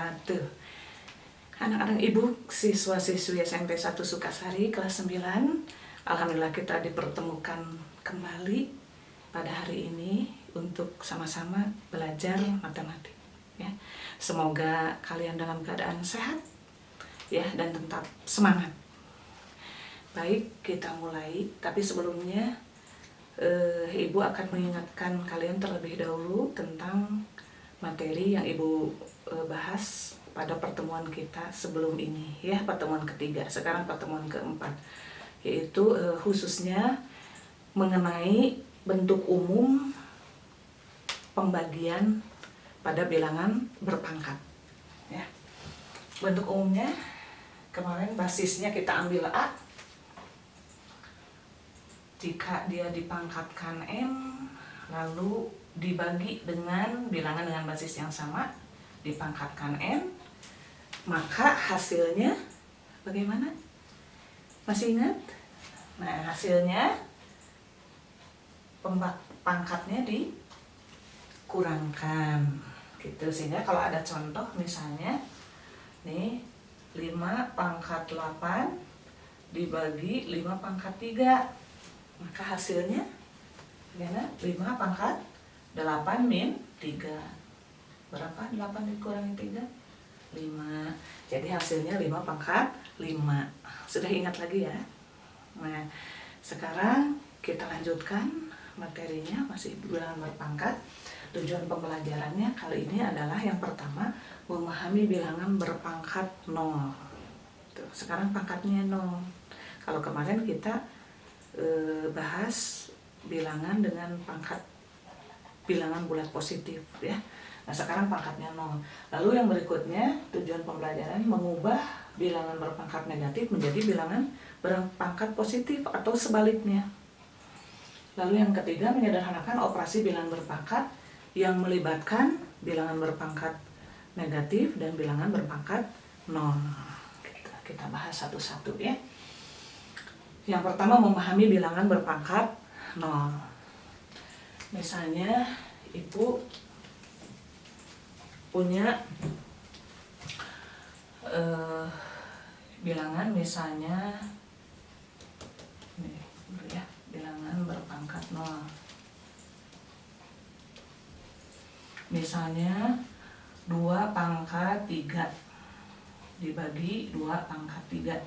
wabarakatuh. Anak-anak ibu siswa-siswi SMP 1 Sukasari kelas 9, alhamdulillah kita dipertemukan kembali pada hari ini untuk sama-sama belajar matematik ya. Semoga kalian dalam keadaan sehat ya dan tetap semangat. Baik, kita mulai, tapi sebelumnya Ibu akan mengingatkan kalian terlebih dahulu tentang materi yang Ibu bahas pada pertemuan kita sebelum ini ya, pertemuan ketiga, sekarang pertemuan keempat, yaitu khususnya mengenai bentuk umum pembagian pada bilangan berpangkat ya. Bentuk umumnya kemarin basisnya kita ambil A. Jika dia dipangkatkan M, lalu dibagi dengan bilangan dengan basis yang sama, dipangkatkan M, maka hasilnya bagaimana? Masih ingat? Nah, hasilnya pangkatnya dikurangkan gitu. Sehingga kalau ada contoh misalnya nih 5 pangkat 8 dibagi 5 pangkat 3, maka hasilnya gimana? 5 pangkat 8 min 3. Berapa 8 dikurangi 3? 5. Jadi hasilnya 5 pangkat 5. Sudah ingat lagi ya? Nah, sekarang kita lanjutkan materinya, masih bilangan berpangkat. Tujuan pembelajarannya kali ini adalah yang pertama, memahami bilangan berpangkat 0. Tuh, sekarang pangkatnya 0. Kalau kemarin kita bahas bilangan dengan pangkat bilangan bulat positif ya. Nah, sekarang pangkatnya 0. Lalu yang berikutnya, tujuan pembelajaran mengubah bilangan berpangkat negatif menjadi bilangan berpangkat positif atau sebaliknya. Lalu yang ketiga, menyederhanakan operasi bilangan berpangkat yang melibatkan bilangan berpangkat negatif dan bilangan berpangkat 0. Kita bahas satu-satu ya. Yang pertama, memahami bilangan berpangkat 0. Misalnya Ibu punya bilangan misalnya nih, ya, bilangan berpangkat 0. Misalnya 2 pangkat 3 dibagi 2 pangkat 3.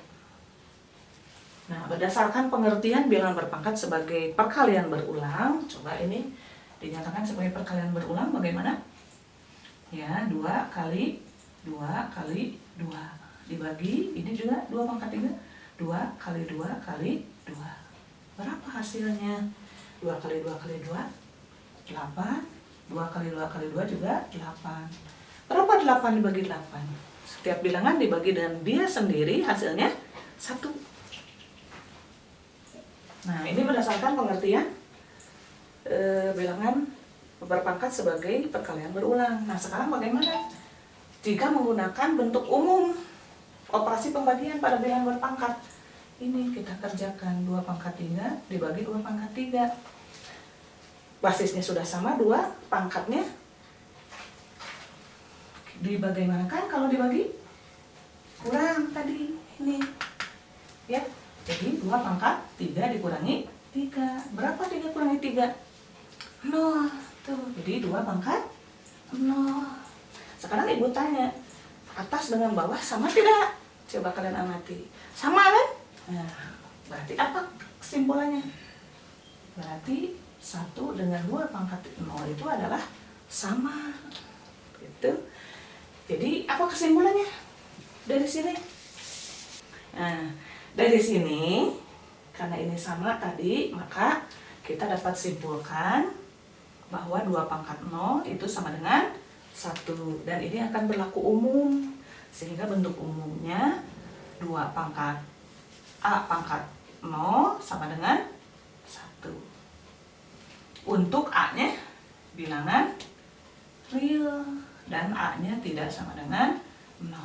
Nah, berdasarkan pengertian bilangan berpangkat sebagai perkalian berulang, coba ini dinyatakan sebagai perkalian berulang bagaimana? Ya, 2 kali 2 kali 2 dibagi, ini juga 2 pangkat 3, 2 kali 2 kali 2. Berapa hasilnya? 2 kali 2 kali 2, 8. 2 kali 2 kali 2 juga 8. Berapa 8 dibagi 8? Setiap bilangan dibagi dengan dia sendiri, hasilnya 1. Nah, ini berdasarkan pengertian bilangan berpangkat sebagai perkalian berulang. Nah, sekarang bagaimana jika menggunakan bentuk umum operasi pembagian pada bilangan berpangkat? Ini kita kerjakan 2 pangkat 3 dibagi 2 pangkat 3. Basisnya sudah sama, 2 pangkatnya dibagaimanakan kalau dibagi? Kurang tadi ini ya. Jadi 2 pangkat 3 dikurangi 3. Berapa 3 kurangi 3? 0. Tuh, jadi 2 pangkat 0. Sekarang Ibu tanya, atas dengan bawah sama tidak? Coba kalian amati. Sama kan? Nah, berarti apa kesimpulannya? Berarti 1 dengan 2 pangkat 0 itu adalah sama. Gitu. Jadi apa kesimpulannya dari sini? Nah, dari sini, karena ini sama tadi, maka kita dapat simpulkan bahwa 2 pangkat 0 itu sama dengan 1. Dan ini akan berlaku umum, sehingga bentuk umumnya 2 pangkat A pangkat 0 sama dengan 1. Untuk A-nya bilangan real dan A-nya tidak sama dengan 0.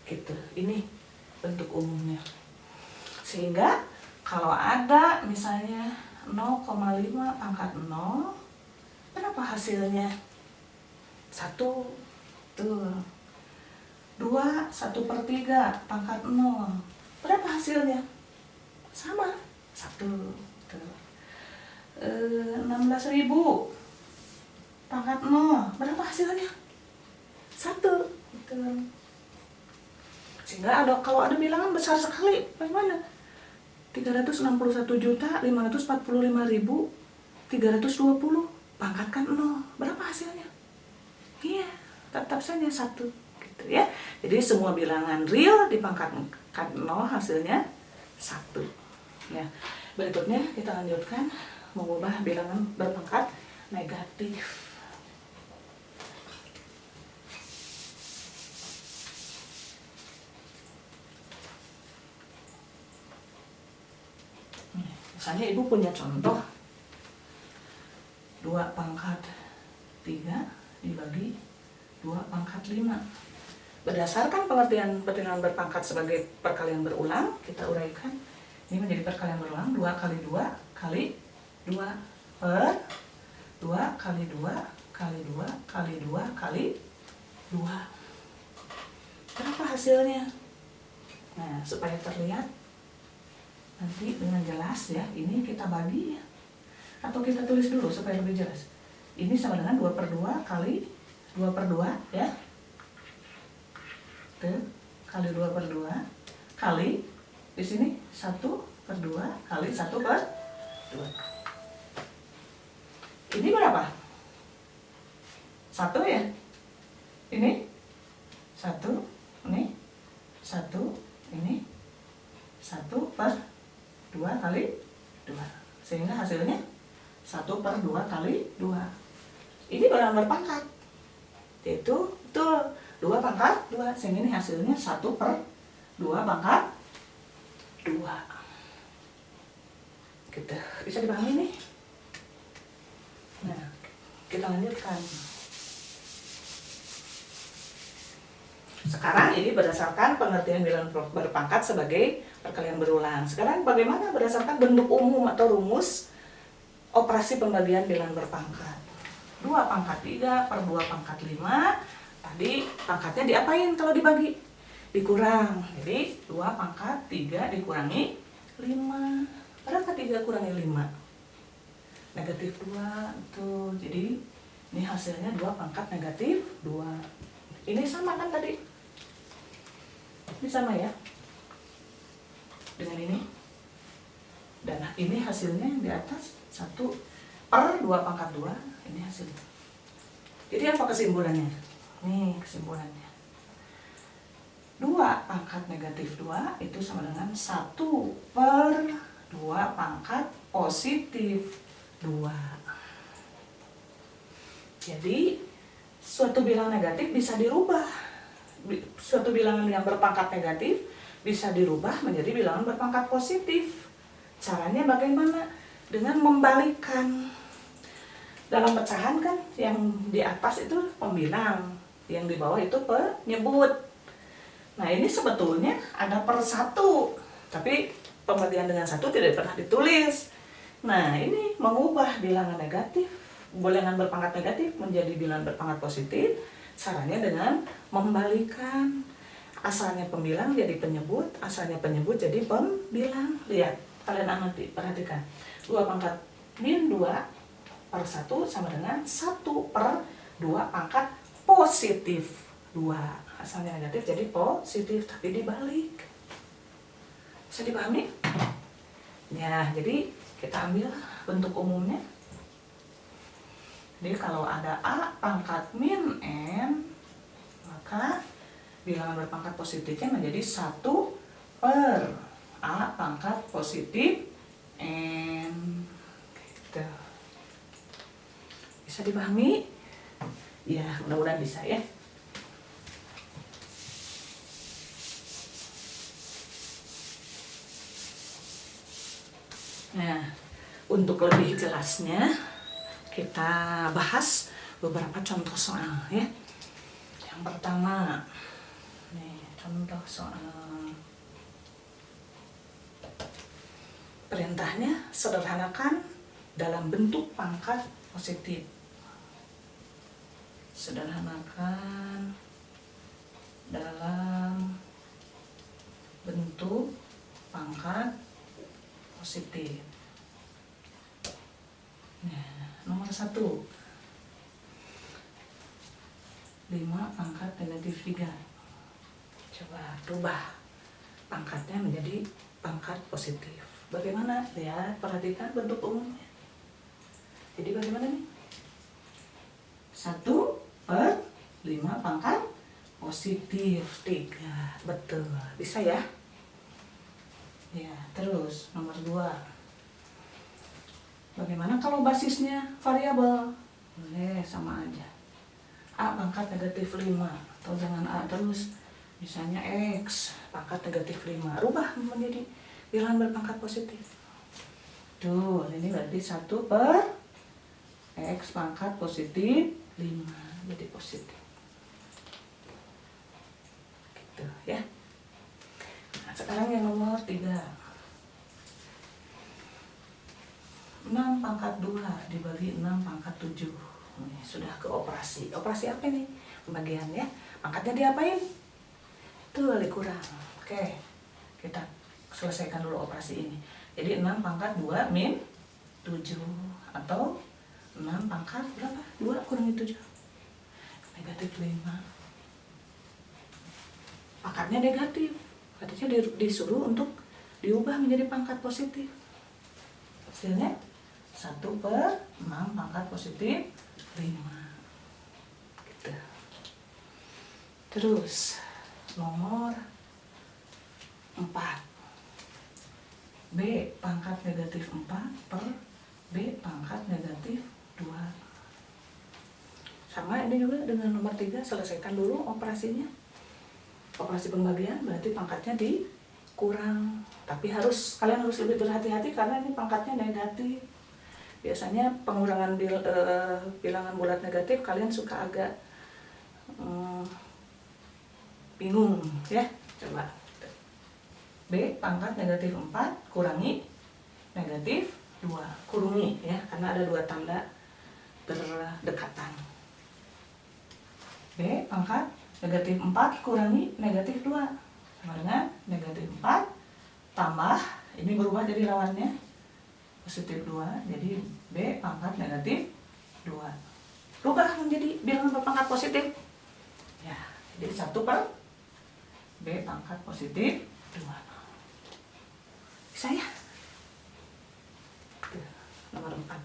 Gitu, ini bentuk umumnya. Sehingga kalau ada misalnya 0,5 pangkat 0, berapa hasilnya? 1. Tuh. 2, 1/3 pangkat 0. Berapa hasilnya? Sama, 1. Tuh. 16.000 pangkat 0. Berapa hasilnya? 1. Tuh. Sehingga kalau ada bilangan besar sekali, bagaimana? 361.545.320 pangkatkan 0. Berapa hasilnya? Iya, tetap saja 1 gitu ya. Jadi semua bilangan real dipangkatkan 0 hasilnya 1. Ya. Berikutnya kita lanjutkan mengubah bilangan berpangkat negatif. Misalnya ibu punya contoh 2 pangkat 3 dibagi 2 pangkat 5. Berdasarkan pengertian bilangan berpangkat sebagai perkalian berulang, kita uraikan ini menjadi perkalian berulang. 2 kali 2 kali 2 per 2 kali 2 kali 2 kali 2 kali 2. Berapa hasilnya? Nah, supaya terlihat nanti dengan jelas ya, ini kita bagi atau kita tulis dulu supaya lebih jelas. Ini sama dengan 2/2 kali 2/2 ya. Tuh, kali 2/2 kali di sini 1/2 kali 1/2. Ini berapa? 1 ya. Ini 1, ini 1, ini 1/2 kali 2. Sehingga hasilnya 1/2 kali 2. Ini bilangan berpangkat. Yaitu betul 2 pangkat 2. Sehingga ini hasilnya 1/2 pangkat 2. Gitu. Bisa dipahami nih? Nah, kita lanjutkan. Sekarang ini berdasarkan pengertian bilangan berpangkat sebagai perkalian berulang. Sekarang bagaimana berdasarkan bentuk umum atau rumus operasi pembagian bilangan berpangkat. 2 pangkat 3 per 2 pangkat 5. Tadi pangkatnya diapain kalau dibagi? Dikurang. Jadi 2 pangkat 3 dikurangi 5. Berapa 3 kurangi 5? Negatif 2. Tuh, jadi ini hasilnya 2 pangkat negatif 2. Ini sama kan tadi? Ini sama ya dengan ini, dan ini hasilnya di atas 1/2 pangkat 2. Ini hasilnya. Jadi apa kesimpulannya? Nih kesimpulannya, 2 pangkat negatif 2 itu sama dengan 1/2 pangkat positif 2. Jadi suatu bilangan negatif bisa dirubah. Suatu bilangan yang berpangkat negatif bisa dirubah menjadi bilangan berpangkat positif. Caranya bagaimana? Dengan membalikkan. Dalam pecahan kan yang di atas itu pembilang, yang di bawah itu penyebut. Nah, ini sebetulnya ada per 1, tapi pembagian dengan 1 tidak pernah ditulis. Nah, ini mengubah bilangan negatif, bilangan berpangkat negatif menjadi bilangan berpangkat positif. Caranya dengan membalikan. Asalnya pembilang jadi penyebut, asalnya penyebut jadi pembilang. Lihat, kalian amati, perhatikan. 2 pangkat min 2 per 1 sama dengan 1/2 pangkat positif 2. Asalnya negatif jadi positif, tapi dibalik. Bisa dipahami? Ya, jadi kita ambil bentuk umumnya. Jadi kalau ada A pangkat min N, maka bilangan berpangkat positifnya menjadi 1/A pangkat positif N. Gitu. Bisa dipahami? Ya, mudah-mudahan bisa ya. Nah, untuk lebih jelasnya kita bahas beberapa contoh soal ya. Yang pertama, nih contoh soal. Perintahnya sederhanakan dalam bentuk pangkat positif. Sederhanakan pangkat positif. Nah, nomor 1. 5 pangkat negatif 3. Coba rubah pangkatnya menjadi pangkat positif. Bagaimana? Lihat, perhatikan bentuk umumnya. Jadi bagaimana nih? 1/5 pangkat positif 3. Betul, bisa ya? Ya, terus nomor 2. Bagaimana kalau basisnya variabel? Boleh, sama aja. A pangkat negatif 5, atau jangan A terus, misalnya X pangkat negatif 5, rubah menjadi bilangan berpangkat positif. Tuh, ini berarti 1/X pangkat positif 5, jadi positif. Gitu ya. Nah, sekarang yang nomor 3. 6 pangkat 2 dibagi 6 pangkat 7. Nih, sudah ke operasi. Operasi apa nih? Pembagian ya. Pangkatnya diapain? Tuh, kali kurang. Oke, kita selesaikan dulu operasi ini. Jadi 6 pangkat 2 min 7. Atau 6 pangkat berapa? 2 kurangi 7. Negatif 5. Pangkatnya negatif. Artinya disuruh untuk diubah menjadi pangkat positif. Hasilnya 1/6 pangkat positif 5. Gitu. Terus nomor 4. B pangkat negatif 4 per B pangkat negatif 2. Sama ini juga dengan nomor 3, selesaikan dulu operasinya. Operasi pembagian berarti pangkatnya dikurang. Tapi kalian harus lebih berhati-hati karena ini pangkatnya negatif. Biasanya pengurangan bilangan bulat negatif kalian suka agak bingung ya. Coba B pangkat negatif 4 kurangi negatif 2. Kurangi ya, karena ada 2 tanda berdekatan. B pangkat negatif 4 kurangi negatif 2 sama dengan negatif 4 tambah, ini berubah jadi lawannya positif 2, jadi B pangkat negatif 2. Rubah menjadi bilangan berpangkat positif. Ya, jadi 1/B pangkat positif 2. Bisa ya? Nomor 4.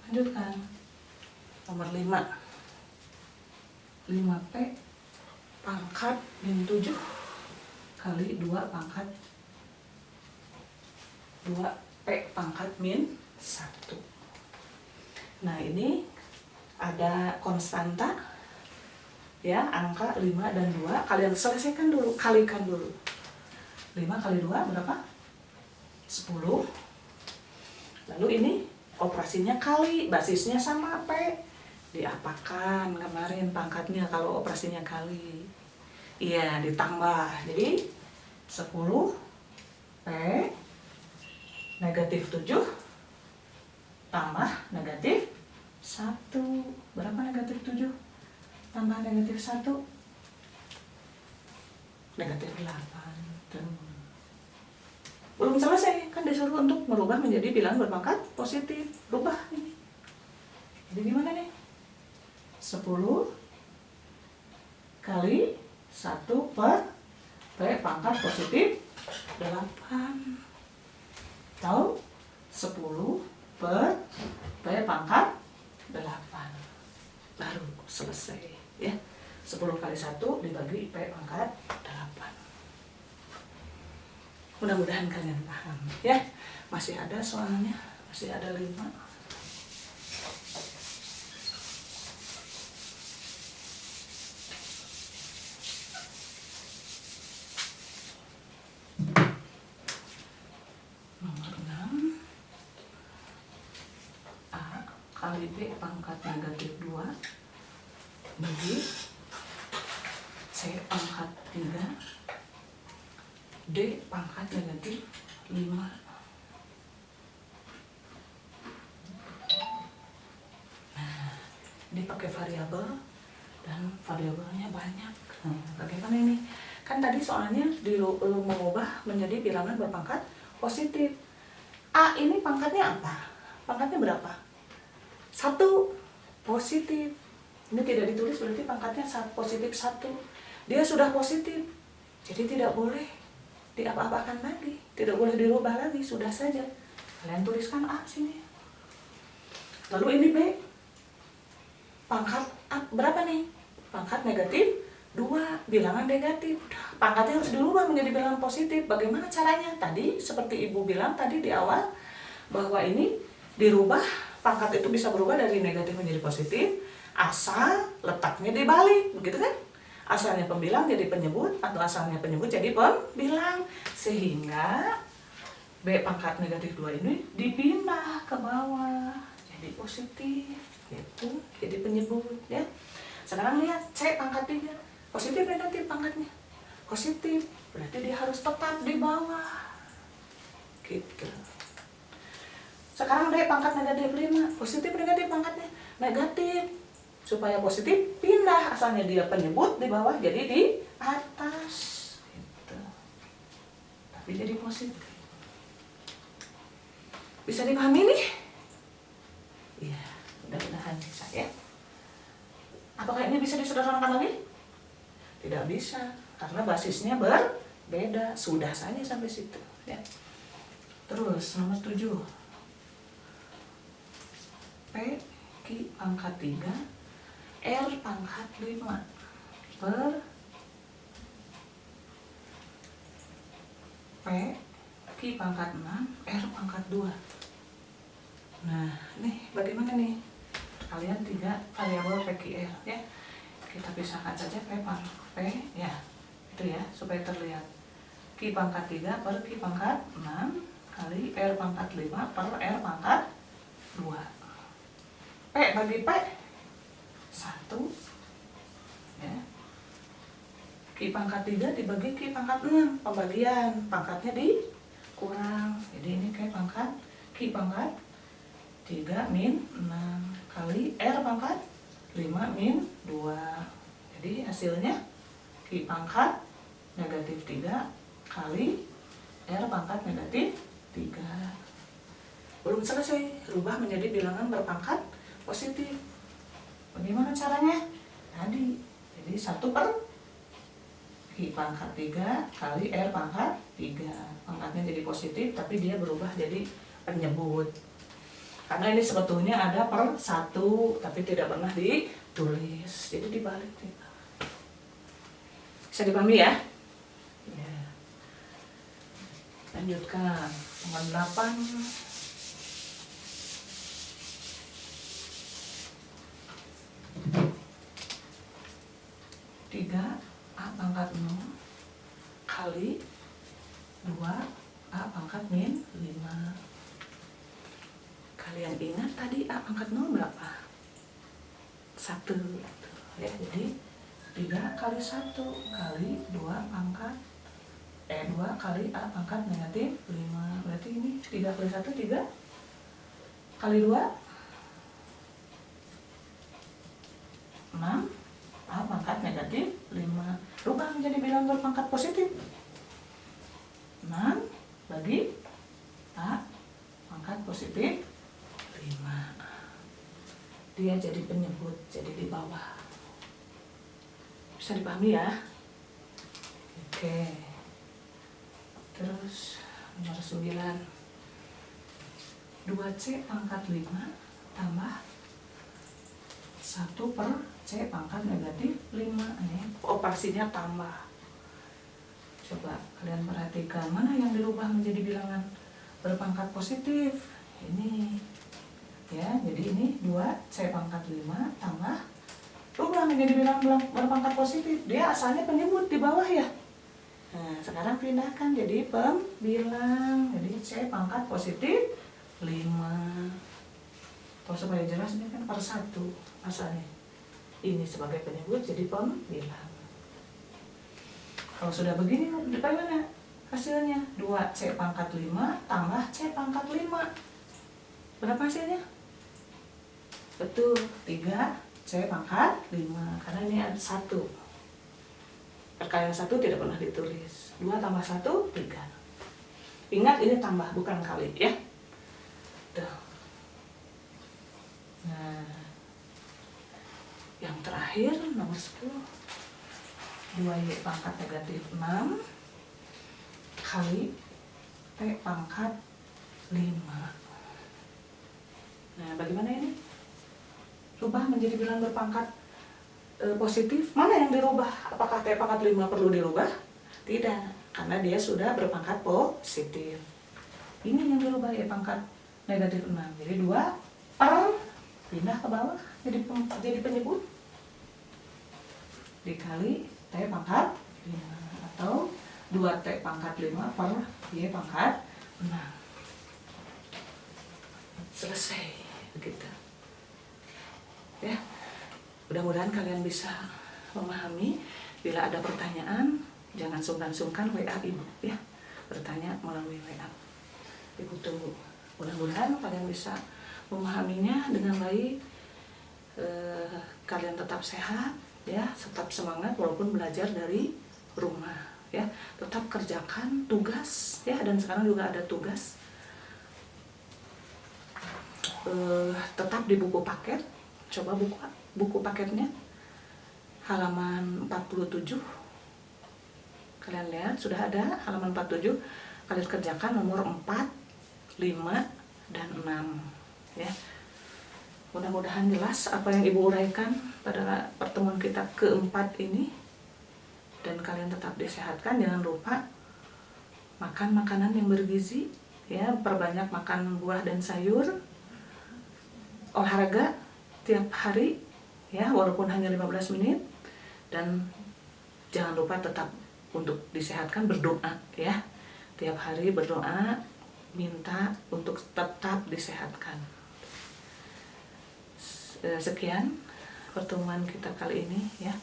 Lanjutkan. Nomor 5. 5P pangkat min 7 kali 2 pangkat 2P pangkat min 1. Nah, ini ada konstanta ya, angka 5 dan 2. Kalian selesaikan dulu, kalikan dulu. 5 kali 2 berapa? 10. Lalu ini operasinya kali, basisnya sama P. Diapakan kemarin pangkatnya kalau operasinya kali? Iya, ditambah. Jadi 10P negatif 7 tambah negatif 1. Berapa negatif 7 tambah negatif 1? Negatif 8. Tuh. Belum selesai, kan disuruh untuk merubah menjadi bilangan berpangkat positif. Rubah ini. Jadi gimana nih? 10 kali 1/P pangkat positif 8. Tahu? 10/P pangkat 8. Baru selesai ya. 10 kali 1 dibagi P pangkat 8. Mudah-mudahan kalian paham ya. Masih ada soalnya, masih ada 5. Nomor 6. A kali B pangkat negatif 2 bagi C pangkat 3 D pangkat negatif 5. Nah, ini pakai variabel dan variabelnya banyak. Bagaimana ini? Kan tadi soalnya mengubah menjadi bilangan berpangkat positif. A ini pangkatnya apa? Pangkatnya berapa? 1 positif. Ini tidak ditulis berarti pangkatnya positif 1. Dia sudah positif, jadi tidak boleh diapa-apakan lagi, tidak boleh dirubah lagi, sudah saja. Kalian tuliskan A sini. Lalu ini B. Pangkat A berapa nih? Pangkat negatif 2, bilangan negatif. Pangkatnya harus dirubah menjadi bilangan positif. Bagaimana caranya? Tadi seperti Ibu bilang tadi di awal, bahwa ini dirubah, pangkat itu bisa berubah dari negatif menjadi positif, asal letaknya dibalik, begitu kan? Asalnya pembilang jadi penyebut, atau asalnya penyebut jadi pembilang. Sehingga B pangkat negatif 2 ini dipindah ke bawah, jadi positif, gitu, jadi penyebut, ya. Sekarang lihat C pangkat 3, positif negatif pangkatnya? Positif, berarti dia harus tetap di bawah, gitu. Sekarang D pangkat negatif 5, positif negatif pangkatnya? Negatif. Supaya positif, pindah, asalnya dia penyebut di bawah jadi di atas, gitu. Tapi jadi positif. Bisa dipahami nih? Iya, mudah-mudahan bisa ya. Apakah ini bisa disederhanakan lagi? Tidak bisa, karena basisnya berbeda. Sudah saja sampai situ, ya. Terus nomor 7. P Q pangkat 3 R pangkat 5 per P Q pangkat 6 R pangkat 2. Nah, nih bagaimana nih? Kalian 3 variabel P Q R, ya. Kita pisahkan saja P ya, itu ya, supaya terlihat. Q pangkat 3 per Q pangkat 6 kali R pangkat 5 per R pangkat 2. P bagi P 1, ya. Q pangkat 3 dibagi Q pangkat 6, pembagian, pangkatnya dikurang. Jadi ini Q pangkat 3 min 6 kali R pangkat 5 min 2. Jadi hasilnya Q pangkat negatif 3 kali R pangkat negatif 3. Belum selesai, rubah menjadi bilangan berpangkat positif. Bagaimana caranya? Tadi, jadi 1 per Q pangkat 3 kali R pangkat 3. Pangkatnya jadi positif, tapi dia berubah jadi penyebut. Karena ini sebetulnya ada per 1, tapi tidak pernah ditulis. Jadi dibalik. Bisa dipahami ya? Ya. Lanjutkan. Nomor 8. 3 A pangkat 0 kali 2 A pangkat min 5. Kalian ingat tadi A pangkat 0 berapa? 1, ya. Jadi 3 kali 1 kali 2 pangkat 2 kali A pangkat negatif 5. Berarti ini 3 kali 1 3 kali 2 6 A pangkat negatif 5. Rubah menjadi bilangan berpangkat positif. 6 bagi A pangkat positif 5. Dia jadi penyebut, jadi di bawah. Bisa dipahami ya? Oke. Terus nomor 9. 2C pangkat 5 tambah 1 per C pangkat negatif 5. Ini operasinya tambah. Coba kalian perhatikan mana yang dirubah menjadi bilangan berpangkat positif. Ini ya, jadi ini 2C pangkat 5 tambah, rubah menjadi bilangan berpangkat positif. Dia asalnya penyebut di bawah ya. Nah, sekarang pindahkan jadi pembilang. Jadi C pangkat positif 5. Kalau supaya jelas ini kan per 1 asalnya. Ini sebagai penyebut jadi pembilang. Kalau sudah begini bagaimana hasilnya? 2C pangkat 5 tambah C pangkat 5. Berapa hasilnya? Betul, 3C pangkat 5. Karena ini ada 1. P Perkalian 1 tidak pernah ditulis. 2 tambah 1, 3. Ingat ini tambah bukan kali ya. Tuh. Nah, yang terakhir nomor 10. 2Y pangkat negatif 6 kali P pangkat 5. Nah, bagaimana ini? Rubah menjadi bilangan berpangkat positif. Mana yang dirubah? Apakah P pangkat 5 perlu dirubah? Tidak, karena dia sudah berpangkat positif. Ini yang dirubah ya pangkat negatif 6. Jadi 2 per pindah ke bawah jadi penyebut dikali T pangkat 5 atau 2T pangkat 5 per Y pangkat 6. Selesai begitu ya. Mudah-mudahan kalian bisa memahami. Bila ada pertanyaan jangan sungkan-sungkan WA ibu ya, bertanya melalui WA, ibu tunggu. Mudah-mudahan kalian bisa memahaminya dengan baik. Kalian tetap sehat ya, tetap semangat walaupun belajar dari rumah ya, tetap kerjakan tugas ya. Dan sekarang juga ada tugas tetap di buku paket. Coba buku paketnya halaman 47, kalian lihat sudah ada halaman 47. Kalian kerjakan nomor 4, 5, dan 6 ya. Mudah-mudahan jelas apa yang ibu uraikan pada pertemuan kita keempat ini, dan kalian tetap disehatkan. Jangan lupa makan makanan yang bergizi ya, perbanyak makan buah dan sayur, olahraga tiap hari ya walaupun hanya 15 menit, dan jangan lupa tetap untuk disehatkan berdoa ya, tiap hari berdoa minta untuk tetap disehatkan. Sekian pertemuan kita kali ini ya.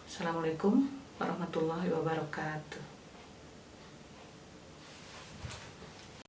Assalamualaikum warahmatullahi wabarakatuh.